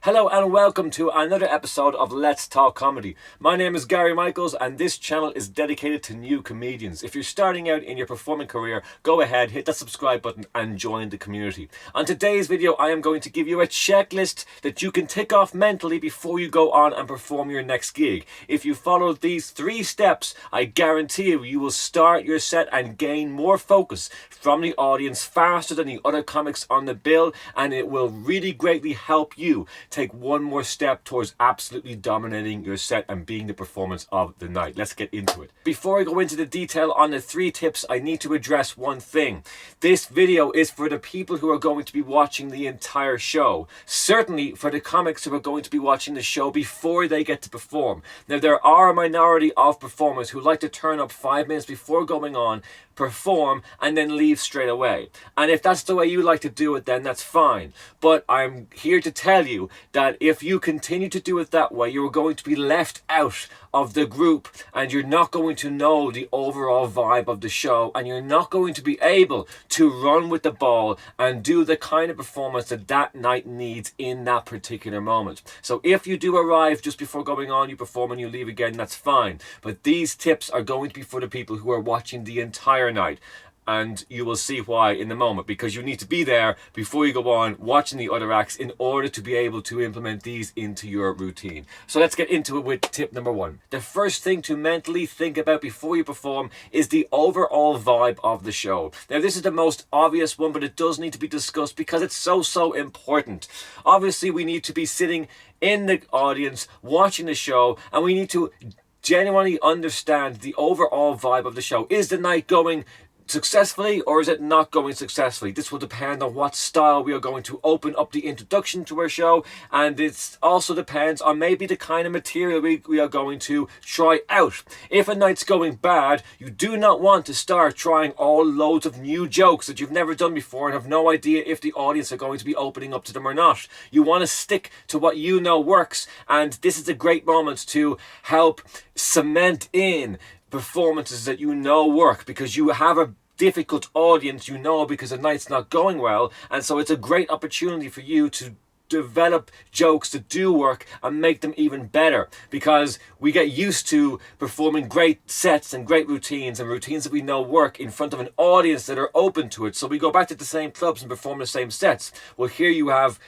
Hello and welcome to another episode of Let's Talk Comedy. My name is Gary Michaels and this channel is dedicated to new comedians. If you're starting out in your performing career, go ahead, hit that subscribe button and join the community. On today's video, I am going to give you a checklist that you can tick off mentally before you go on and perform your next gig. If you follow these 3 steps, I guarantee you will start your set and gain more focus from the audience faster than the other comics on the bill, and it will really greatly help you take one more step towards absolutely dominating your set and being the performance of the night. Let's get into it. Before I go into the detail on the 3 tips, I need to address one thing. This video is for the people who are going to be watching the entire show. Certainly for the comics who are going to be watching the show before they get to perform. Now, there are a minority of performers who like to turn up 5 minutes before going on, perform, and then leave straight away. And if that's the way you like to do it, then that's fine. But I'm here to tell you that if you continue to do it that way, you're going to be left out of the group and you're not going to know the overall vibe of the show, and you're not going to be able to run with the ball and do the kind of performance that that night needs in that particular moment. So if you do arrive just before going on, you perform and you leave again, that's fine. But these tips are going to be for the people who are watching the entire night. And you will see why in a moment, because you need to be there before you go on watching the other acts in order to be able to implement these into your routine. So let's get into it with tip number 1. The first thing to mentally think about before you perform is the overall vibe of the show. Now, this is the most obvious one, but it does need to be discussed because it's so important. Obviously, we need to be sitting in the audience watching the show, and we need to genuinely understand the overall vibe of the show. Is the night going successfully or is it not going successfully? This will depend on what style we are going to open up the introduction to our show, and it also depends on maybe the kind of material we are going to try out. If a night's going bad, you do not want to start trying all loads of new jokes that you've never done before and have no idea if the audience are going to be opening up to them or not. You want to stick to what you know works, and this is a great moment to help cement in performances that you know work, because you have a difficult audience, you know, because the night's not going well, and so it's a great opportunity for you to develop jokes that do work and make them even better, because we get used to performing great sets and great routines and routines that we know work in front of an audience that are open to it, so we go back to the same clubs and perform the same sets. Well, here you have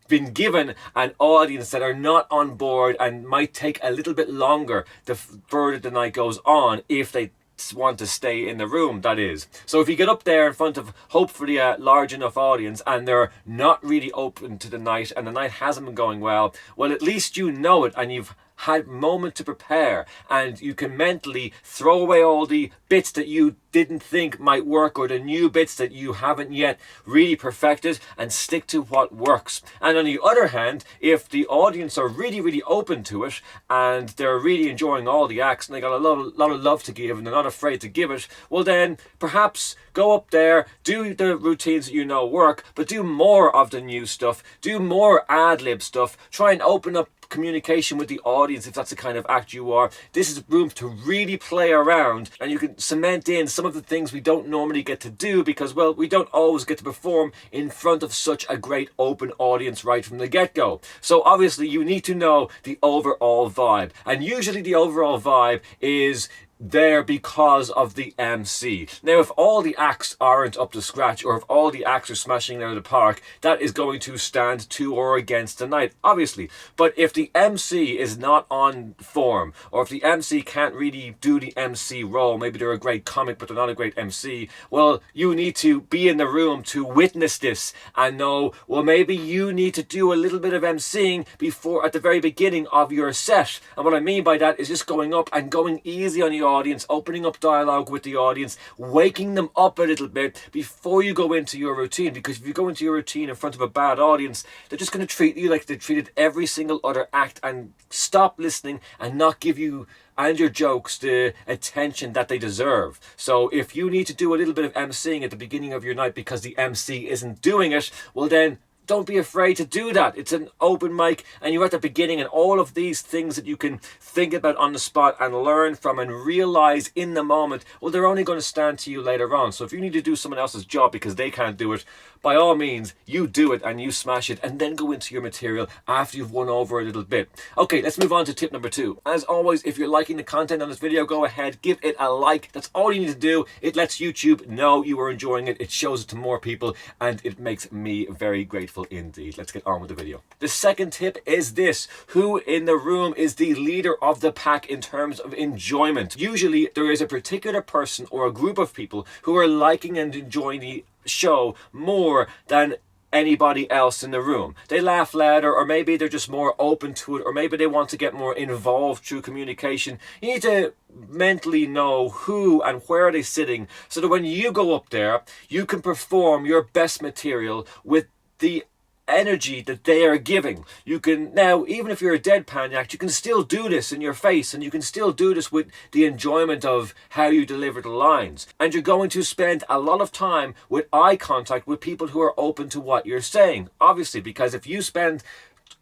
been given an audience that are not on board and might take a little bit longer the further the night goes on, if they want to stay in the room, that is. So if you get up there in front of hopefully a large enough audience and they're not really open to the night and the night hasn't been going well, well, at least you know it and you've had moment to prepare, and you can mentally throw away all the bits that you didn't think might work or the new bits that you haven't yet really perfected, and stick to what works. And on the other hand, if the audience are really open to it and they're really enjoying all the acts and they got a lot of love to give and they're not afraid to give it, well then perhaps go up there, do the routines that you know work, but do more of the new stuff, do more ad-lib stuff, try and open up communication with the audience if that's the kind of act you are. This is room to really play around, and you can cement in some of the things we don't normally get to do because, well, we don't always get to perform in front of such a great open audience right from the get-go. So obviously you need to know the overall vibe, and usually the overall vibe is there because of the MC. Now, if all the acts aren't up to scratch, or if all the acts are smashing it out of the park, that is going to stand to or against the night, obviously. But if the MC is not on form, or if the MC can't really do the MC role, maybe they're a great comic but they're not a great MC, well, you need to be in the room to witness this and know, well, maybe you need to do a little bit of MCing before, at the very beginning of your set. And what I mean by that is just going up and going easy on the audience, opening up dialogue with the audience, waking them up a little bit before you go into your routine. Because if you go into your routine in front of a bad audience, they're just going to treat you like they treated every single other act and stop listening and not give you and your jokes the attention that they deserve. So if you need to do a little bit of MCing at the beginning of your night because the MC isn't doing it, well then don't be afraid to do that. It's an open mic and you're at the beginning, and all of these things that you can think about on the spot and learn from and realize in the moment, well, they're only going to stand to you later on. So if you need to do someone else's job because they can't do it, by all means, you do it and you smash it, and then go into your material after you've won over a little bit. Okay, let's move on to tip number 2. As always, if you're liking the content on this video, go ahead, give it a like. That's all you need to do. It lets YouTube know you are enjoying it. It shows it to more people, and it makes me very grateful indeed. Let's get on with the video. The second tip is this: who in the room is the leader of the pack in terms of enjoyment? Usually there is a particular person or a group of people who are liking and enjoying the show more than anybody else in the room. They laugh louder, or maybe they're just more open to it, or maybe they want to get more involved through communication. You need to mentally know who and where they're sitting, so that when you go up there, you can perform your best material with the energy that they are giving. You can now, even if you're a deadpan act, you can still do this in your face, and you can still do this with the enjoyment of how you deliver the lines. And you're going to spend a lot of time with eye contact with people who are open to what you're saying, obviously, because if you spend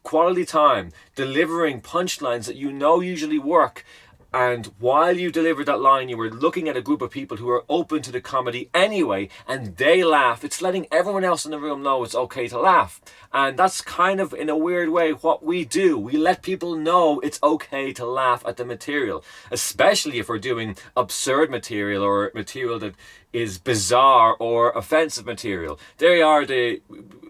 quality time delivering punchlines that you know usually work, and while you delivered that line, you were looking at a group of people who are open to the comedy anyway, and they laugh, it's letting everyone else in the room know it's okay to laugh. And that's kind of, in a weird way, what we do. We let people know it's okay to laugh at the material, especially if we're doing absurd material or material that is bizarre or offensive material. They are the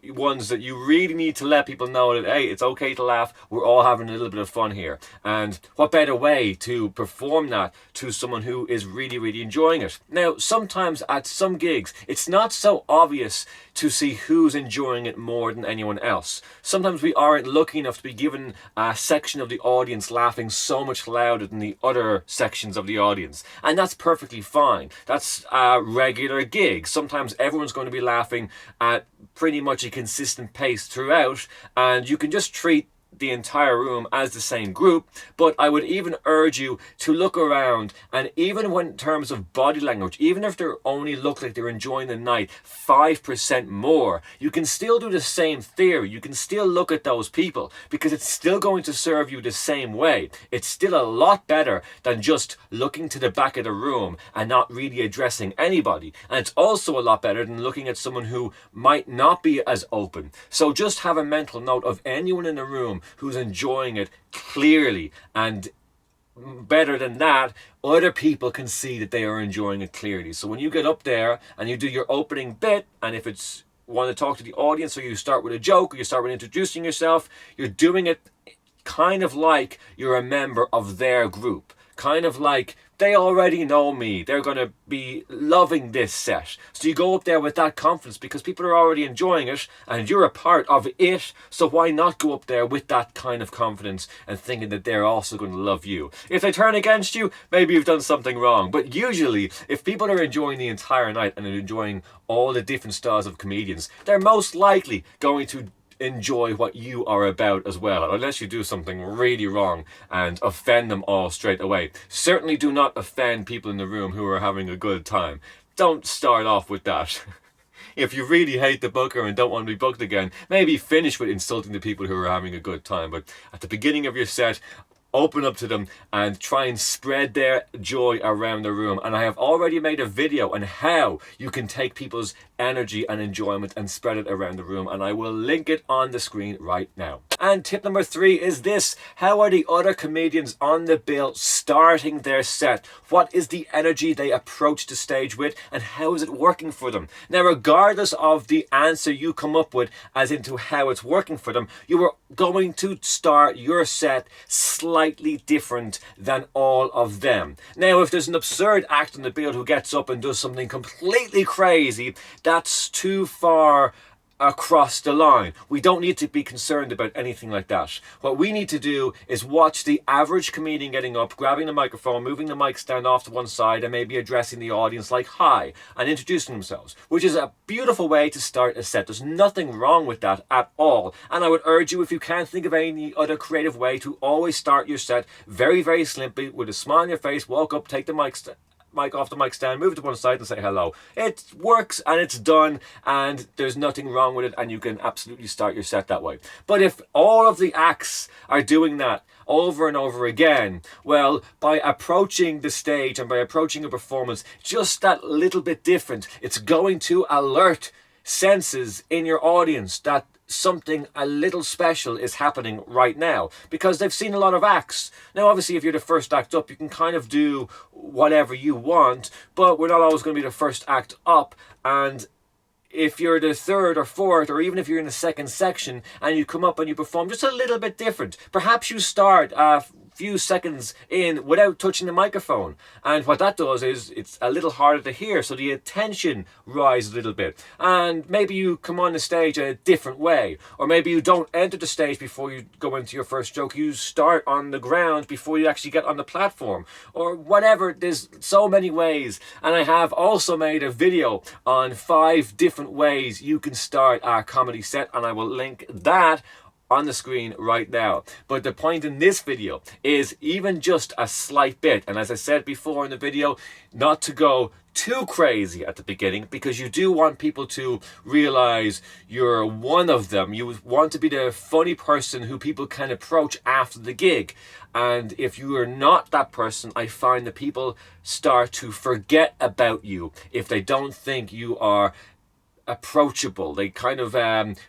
ones that you really need to let people know that, hey, it's okay to laugh, we're all having a little bit of fun here. And what better way to perform that to someone who is really, really enjoying it? Now, sometimes at some gigs, it's not so obvious to see who's enjoying it more than anyone else. Sometimes we aren't lucky enough to be given a section of the audience laughing so much louder than the other sections of the audience, and that's perfectly fine. That's a regular gig. Sometimes everyone's going to be laughing at pretty much a consistent pace throughout, and you can just treat the entire room as the same group. But I would even urge you to look around, and even when in terms of body language, even if they only look like they're enjoying the night 5% more, you can still do the same theory. You can still look at those people, because it's still going to serve you the same way. It's still a lot better than just looking to the back of the room and not really addressing anybody. And it's also a lot better than looking at someone who might not be as open. So just have a mental note of anyone in the room who's enjoying it clearly, and better than that, other people can see that they are enjoying it clearly. So when you get up there and you do your opening bit, and if it's want to talk to the audience, or you start with a joke, or you start with introducing yourself, you're doing it kind of like you're a member of their group. Kind of like they already know me, they're going to be loving this set. So you go up there with that confidence, because people are already enjoying it and you're a part of it. So why not go up there with that kind of confidence and thinking that they're also going to love you? If they turn against you, maybe you've done something wrong. But usually, if people are enjoying the entire night and are enjoying all the different styles of comedians, they're most likely going to enjoy what you are about as well, unless you do something really wrong and offend them all straight away. Certainly do not offend people in the room who are having a good time. Don't start off with that. If you really hate the booker and don't want to be booked again, maybe finish with insulting the people who are having a good time. But at the beginning of your set, open up to them and try and spread their joy around the room. And I have already made a video on how you can take people's energy and enjoyment and spread it around the room, and I will link it on the screen right now. And tip number 3 is this: how are the other comedians on the bill starting their set? What is the energy they approach the stage with, and how is it working for them? Now, regardless of the answer you come up with as into how it's working for them, you are going to start your set slightly different than all of them. Now, if there's an absurd act on the bill who gets up and does something completely crazy, that's too far across the line. We don't need to be concerned about anything like that. What we need to do is watch the average comedian getting up, grabbing the microphone, moving the mic stand off to one side, and maybe addressing the audience like hi and introducing themselves, which is a beautiful way to start a set. There's nothing wrong with that at all. And I would urge you, if you can't think of any other creative way, to always start your set very, very simply with a smile on your face, walk up, take the mic mic off the mic stand, move it to one side and say hello. It works and it's done and there's nothing wrong with it, and you can absolutely start your set that way. But if all of the acts are doing that over and over again, well, by approaching the stage and by approaching a performance just that little bit different, it's going to alert senses in your audience that something a little special is happening right now, because they've seen a lot of acts. Now obviously if you're the first act up, you can kind of do whatever you want, but we're not always going to be the first act up. And if you're the third or fourth, or even if you're in the second section and you come up and you perform just a little bit different, perhaps you start a few seconds in without touching the microphone, and what that does is it's a little harder to hear, so the attention rises a little bit, and maybe you come on the stage a different way, or maybe you don't enter the stage before you go into your first joke, you start on the ground before you actually get on the platform, or whatever. There's so many ways, and I have also made a video on 5 different ways you can start a comedy set, and I will link that on the screen right now. But the point in this video is even just a slight bit, and as I said before in the video, not to go too crazy at the beginning, because you do want people to realize you're one of them. You want to be the funny person who people can approach after the gig, and if you are not that person, I find that people start to forget about you if they don't think you are approachable. They kind of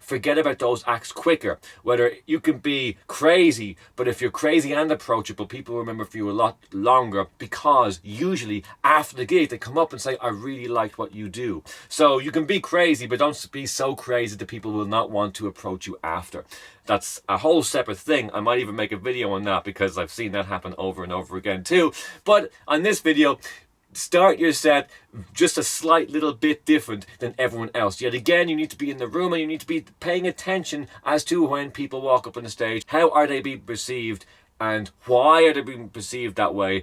forget about those acts quicker. Whether you can be crazy, but if you're crazy and approachable, people remember for you a lot longer, because usually after the gig they come up and say, I really liked what you do. So you can be crazy, but don't be so crazy that people will not want to approach you after. That's a whole separate thing. I might even make a video on that, because I've seen that happen over and over again too. But on this video, start your set just a slight little bit different than everyone else. Yet again, you need to be in the room and you need to be paying attention as to when people walk up on the stage, how are they being perceived and why are they being perceived that way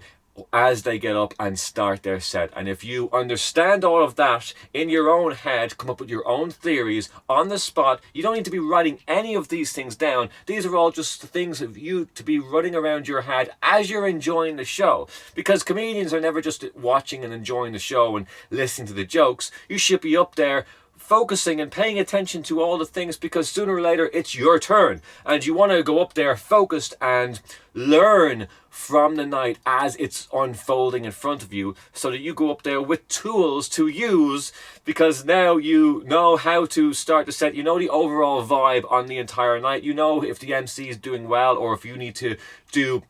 as they get up and start their set. And if you understand all of that in your own head, come up with your own theories on the spot, you don't need to be writing any of these things down. These are all just the things of you to be running around your head as you're enjoying the show, because comedians are never just watching and enjoying the show and listening to the jokes. You should be up there focusing and paying attention to all the things, because sooner or later it's your turn and you want to go up there focused and learn from the night as it's unfolding in front of you, so that you go up there with tools to use, because now you know how to start the set, you know the overall vibe on the entire night, you know if the MC is doing well or if you need to do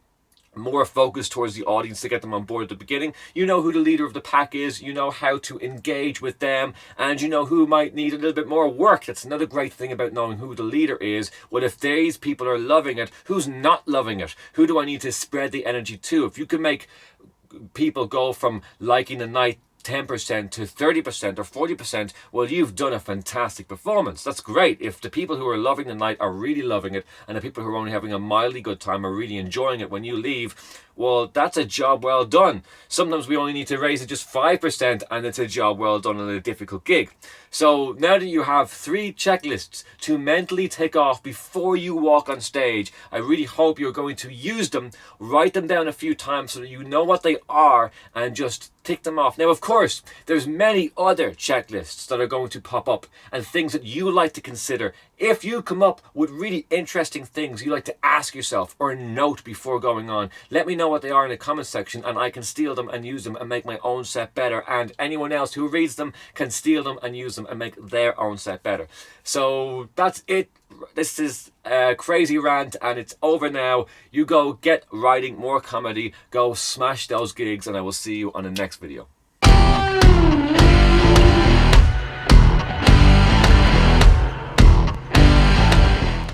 more focus towards the audience to get them on board at the beginning. You know who the leader of the pack is, you know how to engage with them, and you know who might need a little bit more work. That's another great thing about knowing who the leader is. Well, if these people are loving it, who's not loving it? Who do I need to spread the energy to? If you can make people go from liking the night 10% to 30% or 40%, well, you've done a fantastic performance. That's great. If the people who are loving the night are really loving it, and the people who are only having a mildly good time are really enjoying it when you leave, well, that's a job well done. Sometimes we only need to raise it just 5% and it's a job well done on a difficult gig. So now that you have 3 checklists to mentally tick off before you walk on stage, I really hope you're going to use them, write them down a few times so that you know what they are and just tick them off. Now, of course, there's many other checklists that are going to pop up and things that you like to consider. If you come up with really interesting things you like to ask yourself or note before going on, let me know what they are in the comment section and I can steal them and use them and make my own set better, and anyone else who reads them can steal them and use them and make their own set better. So that's it. This is a crazy rant and it's over now. You go get writing more comedy, go smash those gigs, and I will see you on the next video.